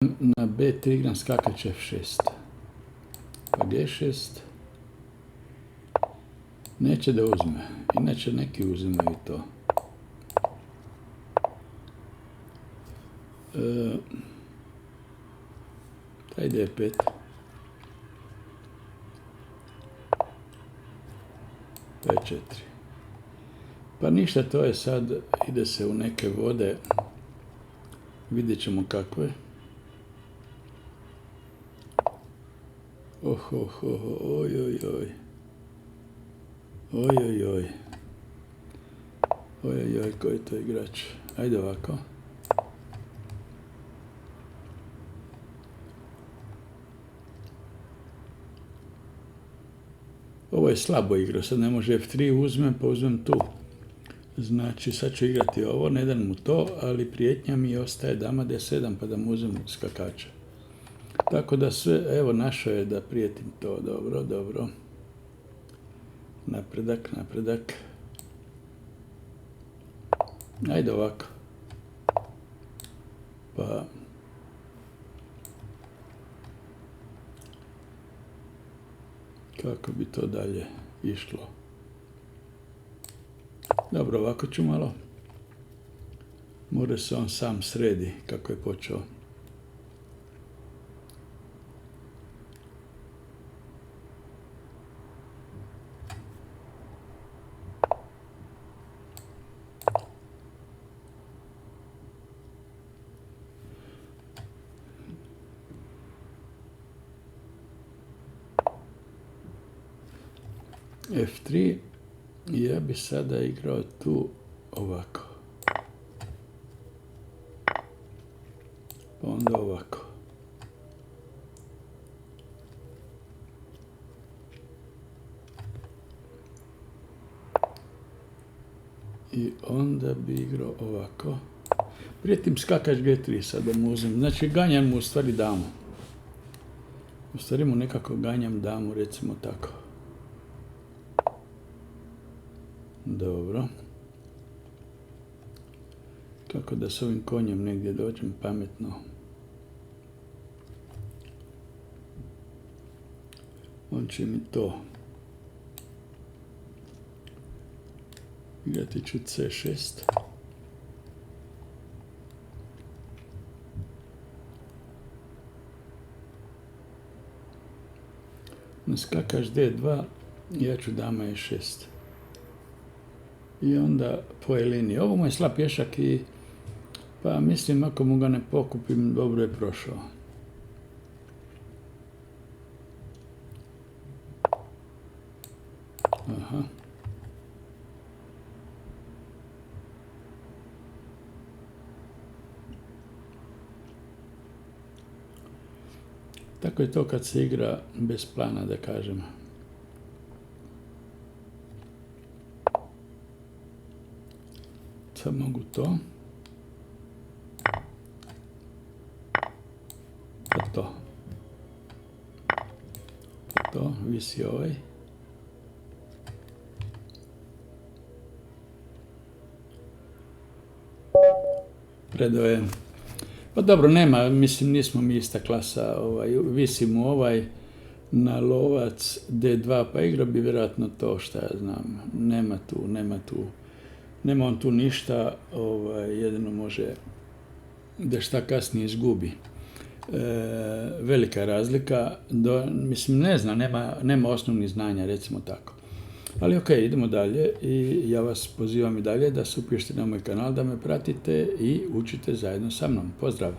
Na B3 igram skakač F6. Pa G6. Neće da uzme. Inače neki uzimaju to. Taj D5. P4. Pa ništa, to je sad, ide se u neke vode. Vidjet ćemo kakve. Ojojoj. Ojojoj, koji je to igrač. Ajde ovako. Ovo je slabo igrao, sad ne može F3 uzmem, pa uzmem tu. Znači, sad ću igrati ovo, ne dam mu to, ali prijetnja mi ostaje dama D7, pa da mu uzem skakača. Tako da sve, evo, našao je da prijetim to, dobro. Napredak. Ajde ovako. Pa... kako bi to dalje išlo? Dobro, ovako ću malo. Mora se on sam sredi kako je počeo. F3, ja bi sada igrao tu ovako. Pa onda ovako. I onda bi igrao ovako. Prijetim skakač G3 sad da mu uzem. Znači ganjam mu u stvari damu. U stvari mu nekako ganjam damu, recimo tako. Dobro. Kako da s ovim konjem negdje dođem pametno. On će mi to. Igrati ću C6. Na skakač D2 ja ću dama E6. I onda po liniji. Ovo mu je slab pješak i pa mislim ako mu ga ne pokupim dobro je prošao. Aha. Tako je to kad se igra bez plana, da kažem. Sad mogu to. Pa to. Pa to, visi ovaj. Predao je. Pa dobro, nema, mislim, nismo mi ista klasa. Visi mu ovaj na lovac D2, pa igra bi vjerojatno to, šta ja znam. Nema tu. Nema on tu ništa, jedino može da šta kasnije izgubi. Velika razlika, mislim ne znam, nema osnovnih znanja, recimo tako. Ali ok, idemo dalje i ja vas pozivam i dalje da se upišete na moj kanal, da me pratite i učite zajedno sa mnom. Pozdrav!